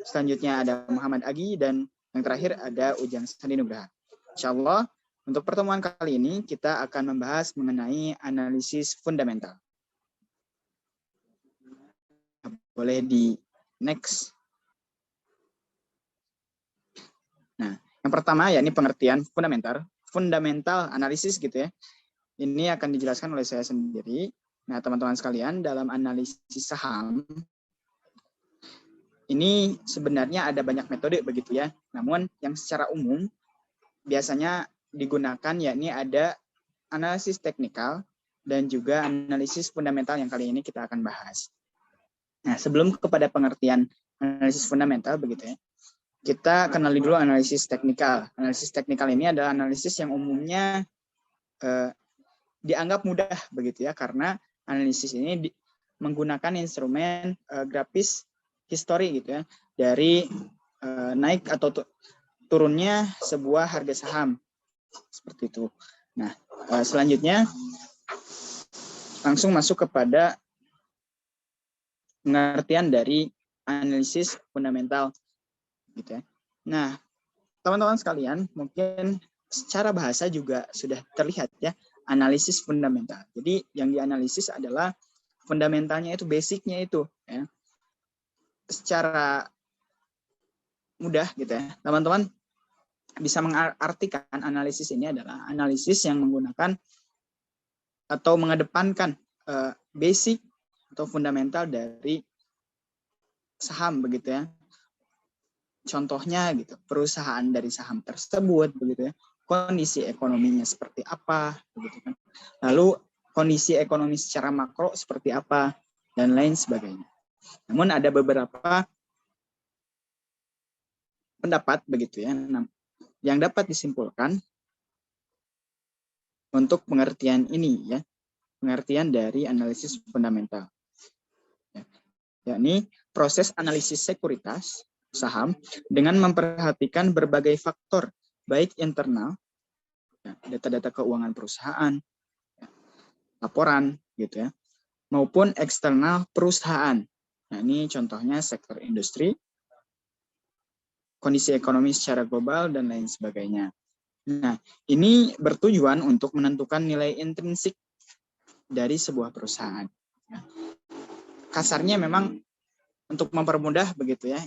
selanjutnya ada Muhammad Agi, dan yang terakhir ada Ujang Sandi Nugraha. Insyaallah untuk pertemuan kali ini kita akan membahas mengenai analisis fundamental. Boleh di next. Nah, yang pertama yakni pengertian fundamental analisis gitu ya. Ini akan dijelaskan oleh saya sendiri. Nah, teman-teman sekalian, dalam analisis saham ini sebenarnya ada banyak metode begitu ya. Namun yang secara umum biasanya digunakan yakni ada analisis teknikal dan juga analisis fundamental yang kali ini kita akan bahas. Nah, sebelum kepada pengertian analisis fundamental begitu ya, kita kenali dulu analisis teknikal. Analisis teknikal ini adalah analisis yang umumnya dianggap mudah begitu ya, karena analisis ini menggunakan instrumen grafis histori gitu ya, dari naik atau turunnya sebuah harga saham seperti itu. Nah, selanjutnya langsung masuk kepada pengertian dari analisis fundamental gitu ya. Nah, teman-teman sekalian, mungkin secara bahasa juga sudah terlihat ya, analisis fundamental. Jadi yang dianalisis adalah fundamentalnya itu, basicnya itu ya. Secara mudah gitu ya, teman-teman bisa mengartikan analisis ini adalah analisis yang menggunakan atau mengedepankan basic atau fundamental dari saham begitu ya. Contohnya gitu, perusahaan dari saham tersebut begitu ya, kondisi ekonominya seperti apa begitu kan. Lalu kondisi ekonomi secara makro seperti apa dan lain sebagainya. Namun ada beberapa pendapat begitu ya yang dapat disimpulkan untuk pengertian ini ya, pengertian dari analisis fundamental. Yakni proses analisis sekuritas saham dengan memperhatikan berbagai faktor baik internal, data-data keuangan perusahaan, laporan gitu ya, maupun eksternal perusahaan. Nah, ini contohnya sektor industri, kondisi ekonomi secara global dan lain sebagainya. Nah, ini bertujuan untuk menentukan nilai intrinsik dari sebuah perusahaan. Kasarnya memang untuk mempermudah begitu ya,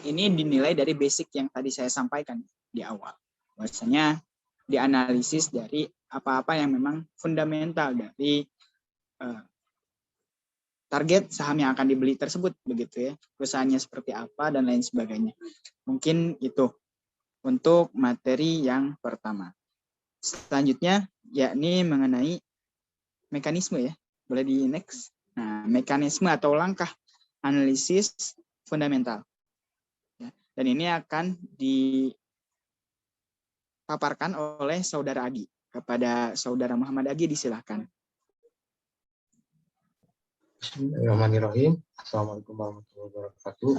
ini dinilai dari basic yang tadi saya sampaikan di awal. Bahwasanya dianalisis dari apa-apa yang memang fundamental dari target saham yang akan dibeli tersebut begitu ya, perusahaannya seperti apa dan lain sebagainya. Mungkin itu untuk materi yang pertama. Selanjutnya yakni mengenai mekanisme ya. Boleh di next. Nah, mekanisme atau langkah analisis fundamental. Dan ini akan dipaparkan oleh Saudara Agi. Kepada Saudara Muhammad Agi disilahkan. Bismillahirrahmanirrahim. Assalamualaikum warahmatullahi wabarakatuh.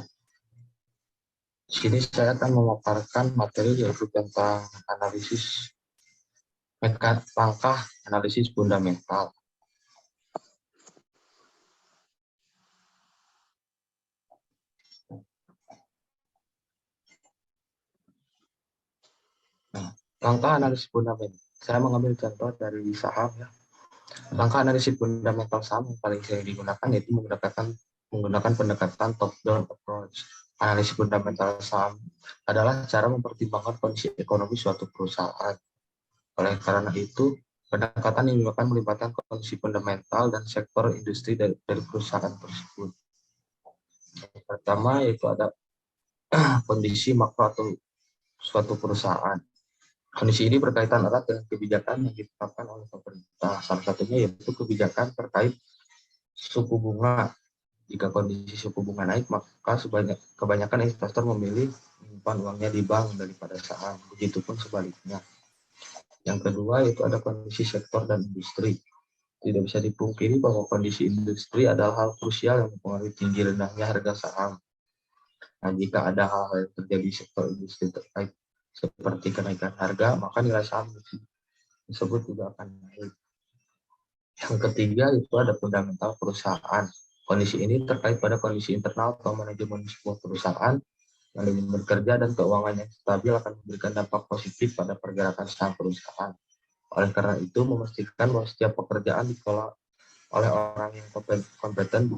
Di sini saya akan memaparkan materi yaitu tentang analisis langkah analisis fundamental. Langkah analisis fundamental. Saya mengambil contoh dari saham ya. Langkah analisis fundamental saham yang paling sering digunakan yaitu menggunakan pendekatan top-down approach. Analisis fundamental saham adalah cara mempertimbangkan kondisi ekonomi suatu perusahaan. Oleh karena itu, pendekatan ini akan melibatkan kondisi fundamental dan sektor industri dari perusahaan tersebut. Yang pertama yaitu ada kondisi makro atau suatu perusahaan. Kondisi ini berkaitan erat dengan kebijakan yang ditetapkan oleh pemerintah. Salah satunya yaitu kebijakan terkait suku bunga. Jika kondisi suku bunga naik, maka kebanyakan investor memilih menyimpan uangnya di bank daripada saham. Begitupun sebaliknya. Yang kedua yaitu ada kondisi sektor dan industri. Tidak bisa dipungkiri bahwa kondisi industri adalah hal krusial yang mempengaruhi tinggi rendahnya harga saham. Nah, jika ada hal-hal yang terjadi di sektor industri terkait seperti kenaikan harga, maka nilai saham tersebut juga akan naik. Yang ketiga itu ada fundamental perusahaan. Kondisi ini terkait pada kondisi internal atau manajemen sebuah perusahaan yang lebih bekerja dan keuangan yang stabil akan memberikan dampak positif pada pergerakan saham perusahaan. Oleh karena itu, memastikan bahwa setiap pekerjaan dikelola oleh orang yang kompeten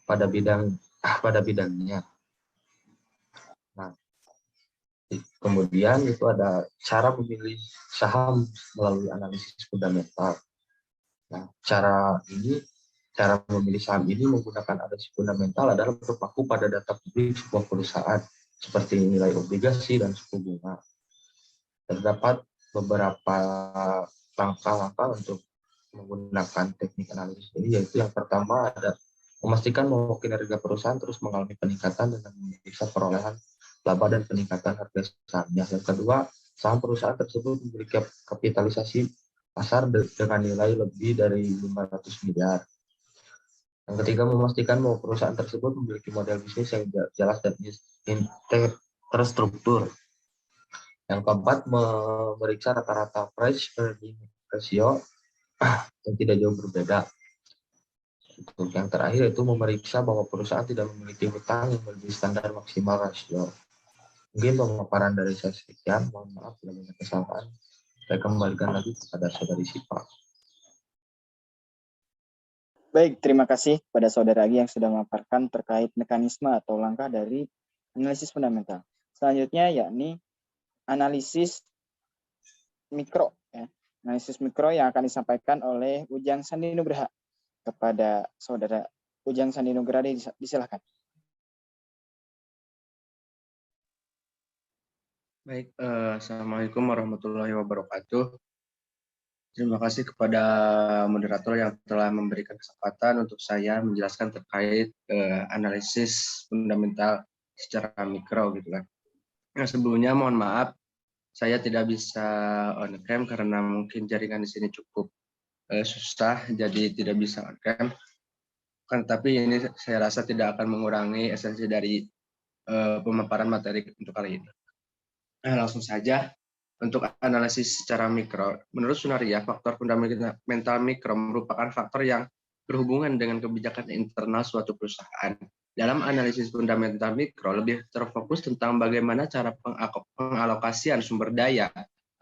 pada bidangnya. Nah, kemudian itu ada cara memilih saham melalui analisis fundamental. Nah, cara memilih saham ini menggunakan analisis fundamental adalah berpaku pada data publik sebuah perusahaan seperti nilai obligasi dan suku bunga. Terdapat beberapa langkah-langkah untuk menggunakan teknik analisis ini, yaitu yang pertama ada memastikan bahwa kinerja perusahaan terus mengalami peningkatan dengan memeriksa perolehan laba dan peningkatan harga sahamnya. Yang kedua, saham perusahaan tersebut memiliki kapitalisasi pasar dengan nilai lebih dari 500 miliar. Yang ketiga, memastikan bahwa perusahaan tersebut memiliki model bisnis yang jelas dan terstruktur. Yang keempat, memeriksa rata-rata price earning ratio yang tidak jauh berbeda. Untuk yang terakhir itu memeriksa bahwa perusahaan tidak memiliki hutang yang melebihi standar maksimal rasio. Mungkin pemaparan dari saya sekian, mohon maaf bila banyak kesalahan. Saya kembalikan lagi kepada Saudari Sipa. Baik, terima kasih kepada Saudara Agi yang sudah memaparkan terkait mekanisme atau langkah dari analisis fundamental. Selanjutnya yakni analisis mikro. Analisis mikro yang akan disampaikan oleh Ujang Sandi Nugraha. Kepada Saudara Ujang Sandi Nugraha, disilakan. Baik, Assalamualaikum warahmatullahi wabarakatuh. Terima kasih kepada moderator yang telah memberikan kesempatan untuk saya menjelaskan terkait analisis fundamental secara mikro gitu kan. Nah, sebelumnya mohon maaf, saya tidak bisa on cam karena mungkin jaringan di sini cukup susah, jadi tidak bisa on cam. Tapi ini saya rasa tidak akan mengurangi esensi dari pemaparan materi untuk kali ini. Nah, langsung saja untuk analisis secara mikro. Menurut Sunaria, faktor fundamental mikro merupakan faktor yang berhubungan dengan kebijakan internal suatu perusahaan. Dalam analisis fundamental mikro lebih terfokus tentang bagaimana cara pengalokasian sumber daya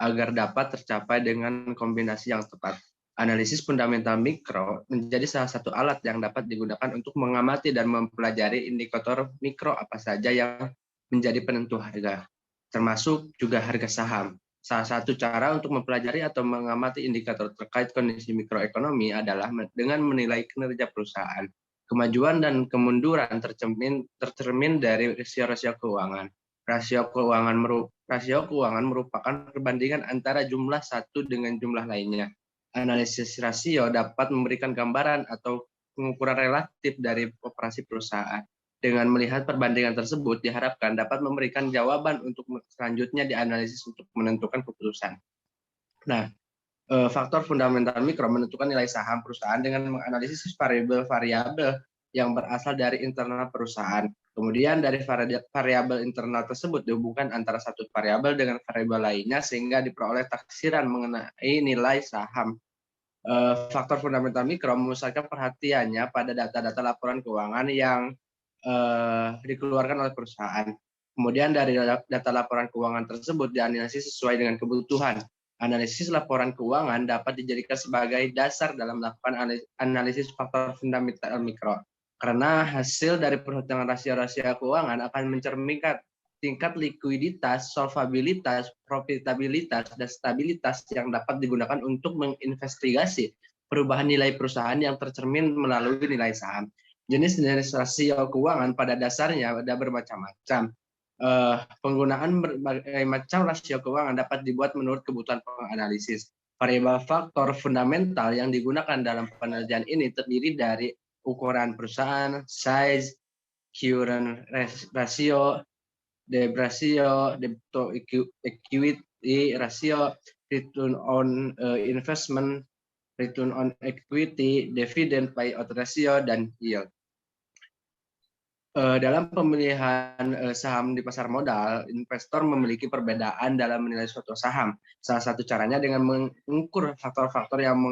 agar dapat tercapai dengan kombinasi yang tepat. Analisis fundamental mikro menjadi salah satu alat yang dapat digunakan untuk mengamati dan mempelajari indikator mikro apa saja yang menjadi penentu harga, termasuk juga harga saham. Salah satu cara untuk mempelajari atau mengamati indikator terkait kondisi mikroekonomi adalah dengan menilai kinerja perusahaan. Kemajuan dan kemunduran tercermin dari rasio-rasio keuangan. Rasio keuangan merupakan perbandingan antara jumlah satu dengan jumlah lainnya. Analisis rasio dapat memberikan gambaran atau pengukuran relatif dari operasi perusahaan. Dengan melihat perbandingan tersebut, diharapkan dapat memberikan jawaban untuk selanjutnya dianalisis untuk menentukan keputusan. Nah, faktor fundamental mikro menentukan nilai saham perusahaan dengan menganalisis variabel-variabel yang berasal dari internal perusahaan. Kemudian dari variabel internal tersebut dihubungkan antara satu variabel dengan variabel lainnya sehingga diperoleh taksiran mengenai nilai saham. Faktor fundamental mikro memusatkan perhatiannya pada data-data laporan keuangan yang dikeluarkan oleh perusahaan. Kemudian dari data laporan keuangan tersebut dianalisis sesuai dengan kebutuhan. Analisis laporan keuangan dapat dijadikan sebagai dasar dalam melakukan analisis faktor fundamental mikro. Karena hasil dari perhitungan rasio-rasio keuangan akan mencerminkan tingkat likuiditas, solvabilitas, profitabilitas, dan stabilitas yang dapat digunakan untuk menginvestigasi perubahan nilai perusahaan yang tercermin melalui nilai saham. Jenis-jenis rasio keuangan pada dasarnya ada bermacam-macam. Penggunaan berbagai macam rasio keuangan dapat dibuat menurut kebutuhan penganalisis. Variabel faktor fundamental yang digunakan dalam penelitian ini terdiri dari ukuran perusahaan, size, current ratio, debt ratio, debt to equity ratio, return on investment, return on equity, dividend payout ratio, dan yield. Dalam pemilihan saham di pasar modal, investor memiliki perbedaan dalam menilai suatu saham. Salah satu caranya dengan mengukur faktor-faktor yang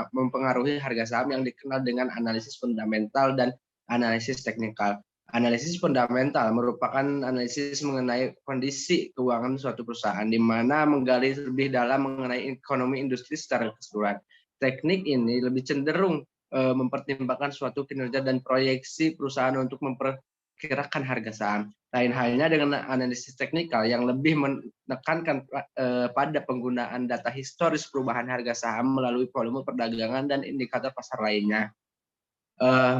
mempengaruhi harga saham yang dikenal dengan analisis fundamental dan analisis teknikal. Analisis fundamental merupakan analisis mengenai kondisi keuangan suatu perusahaan, di mana menggali lebih dalam mengenai ekonomi industri secara keseluruhan. Teknik ini lebih cenderung mempertimbangkan suatu kinerja dan proyeksi perusahaan untuk memperkirakan harga saham. Lain halnya dengan analisis teknikal yang lebih menekankan pada penggunaan data historis perubahan harga saham melalui volume perdagangan dan indikator pasar lainnya.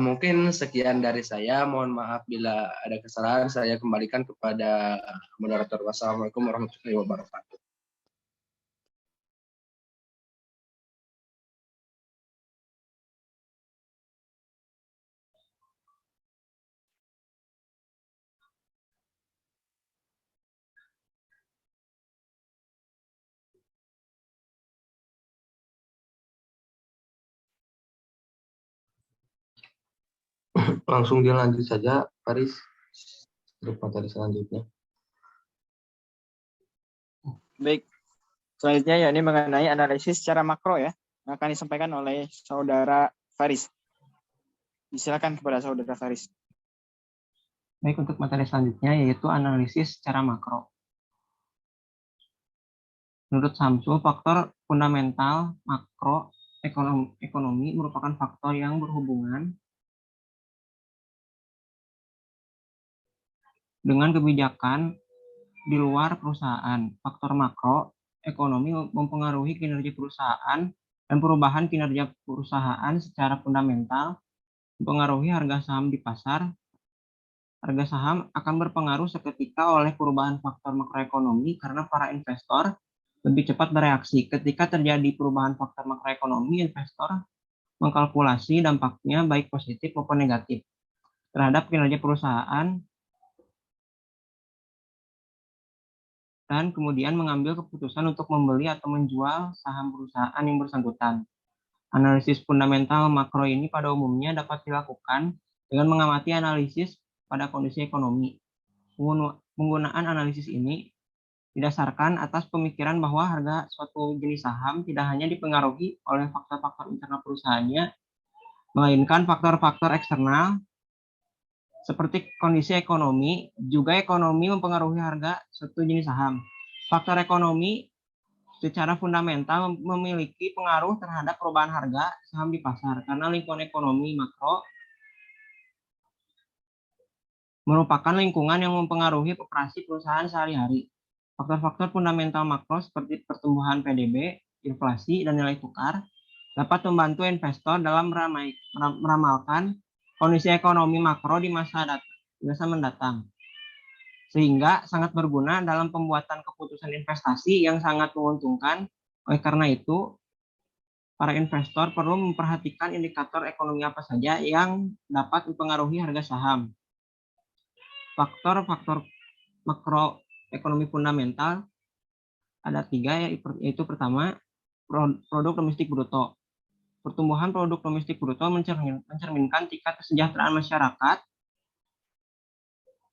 Mungkin sekian dari saya. Mohon maaf bila ada kesalahan. Saya kembalikan kepada moderator. Wassalamualaikum warahmatullahi wabarakatuh. Langsung dilanjut saja, Faris, untuk materi selanjutnya. Baik, selanjutnya yakni mengenai analisis secara makro ya, yang akan disampaikan oleh saudara Faris. Silakan kepada saudara Faris. Baik, untuk materi selanjutnya yaitu analisis secara makro. Menurut Samsul, faktor fundamental makro ekonomi merupakan faktor yang berhubungan dengan kebijakan di luar perusahaan. Faktor makro ekonomi mempengaruhi kinerja perusahaan dan perubahan kinerja perusahaan secara fundamental mempengaruhi harga saham di pasar. Harga saham akan berpengaruh seketika oleh perubahan faktor makroekonomi karena para investor lebih cepat bereaksi. Ketika terjadi perubahan faktor makroekonomi, investor mengkalkulasi dampaknya baik positif maupun negatif terhadap kinerja perusahaan dan kemudian mengambil keputusan untuk membeli atau menjual saham perusahaan yang bersangkutan. Analisis fundamental makro ini pada umumnya dapat dilakukan dengan mengamati analisis pada kondisi ekonomi. Penggunaan analisis ini didasarkan atas pemikiran bahwa harga suatu jenis saham tidak hanya dipengaruhi oleh faktor-faktor internal perusahaannya, melainkan faktor-faktor eksternal seperti kondisi ekonomi. Juga ekonomi mempengaruhi harga suatu jenis saham. Faktor ekonomi secara fundamental memiliki pengaruh terhadap perubahan harga saham di pasar karena lingkungan ekonomi makro merupakan lingkungan yang mempengaruhi operasi perusahaan sehari-hari. Faktor-faktor fundamental makro seperti pertumbuhan PDB, inflasi, dan nilai tukar dapat membantu investor dalam meramalkan kondisi ekonomi makro di masa mendatang, sehingga sangat berguna dalam pembuatan keputusan investasi yang sangat menguntungkan. Oleh karena itu, para investor perlu memperhatikan indikator ekonomi apa saja yang dapat mempengaruhi harga saham. Faktor-faktor makroekonomi fundamental ada 3, yaitu pertama, produk domestik bruto. Pertumbuhan produk domestik bruto mencerminkan tingkat kesejahteraan masyarakat.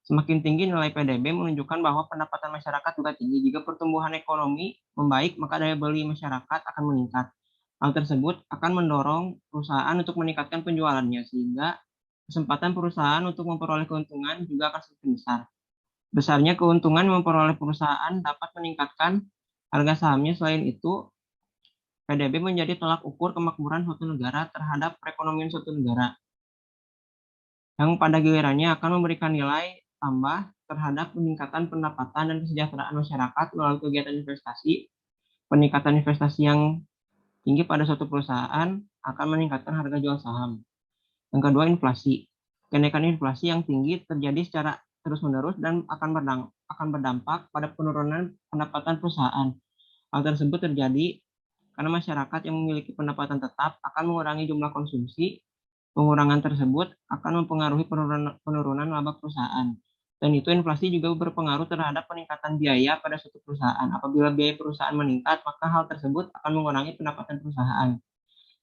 Semakin tinggi nilai PDB menunjukkan bahwa pendapatan masyarakat juga tinggi. Jika pertumbuhan ekonomi membaik, maka daya beli masyarakat akan meningkat. Hal tersebut akan mendorong perusahaan untuk meningkatkan penjualannya, sehingga kesempatan perusahaan untuk memperoleh keuntungan juga akan semakin besar. Besarnya keuntungan yang memperoleh perusahaan dapat meningkatkan harga sahamnya. Selain itu, PDB menjadi tolak ukur kemakmuran suatu negara terhadap perekonomian suatu negara, yang pada gilirannya akan memberikan nilai tambah terhadap peningkatan pendapatan dan kesejahteraan masyarakat melalui kegiatan investasi. Peningkatan investasi yang tinggi pada suatu perusahaan akan meningkatkan harga jual saham. Yang kedua, inflasi. Kenaikan inflasi yang tinggi terjadi secara terus-menerus dan akan berdampak pada penurunan pendapatan perusahaan. Hal tersebut terjadi karena masyarakat yang memiliki pendapatan tetap akan mengurangi jumlah konsumsi. Pengurangan tersebut akan mempengaruhi penurunan laba perusahaan. Dan itu inflasi juga berpengaruh terhadap peningkatan biaya pada suatu perusahaan. Apabila biaya perusahaan meningkat, maka hal tersebut akan mengurangi pendapatan perusahaan,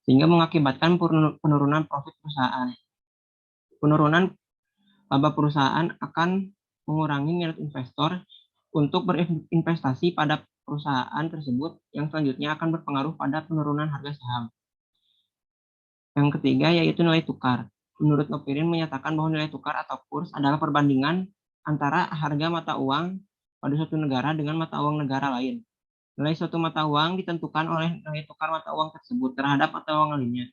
sehingga mengakibatkan penurunan profit perusahaan. Penurunan laba perusahaan akan mengurangi minat investor untuk berinvestasi pada perusahaan tersebut, yang selanjutnya akan berpengaruh pada penurunan harga saham. Yang ketiga yaitu nilai tukar. menurut Nopirin menyatakan bahwa nilai tukar atau kurs adalah perbandingan antara harga mata uang pada suatu negara dengan mata uang negara lain. Nilai suatu mata uang ditentukan oleh nilai tukar mata uang tersebut terhadap mata uang lainnya.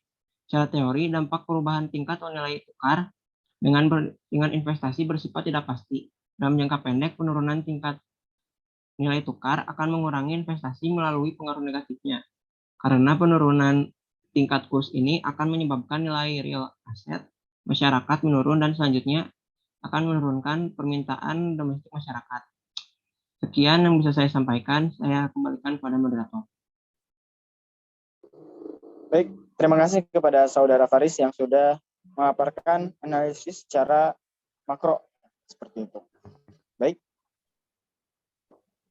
Secara teori, dampak perubahan tingkat nilai tukar dengan investasi bersifat tidak pasti. Dalam jangka pendek, penurunan tingkat nilai tukar akan mengurangi investasi melalui pengaruh negatifnya. Karena penurunan tingkat kurs ini akan menyebabkan nilai real aset masyarakat menurun dan selanjutnya akan menurunkan permintaan domestik masyarakat. Sekian yang bisa saya sampaikan, saya kembalikan kepada moderator. Baik, terima kasih kepada Saudara Faris yang sudah memaparkan analisis secara makro seperti itu. Baik,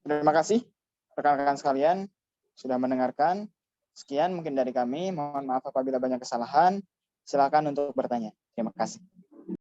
terima kasih rekan-rekan sekalian sudah mendengarkan. Sekian mungkin dari kami. Mohon maaf apabila banyak kesalahan. Silakan untuk bertanya. Terima kasih.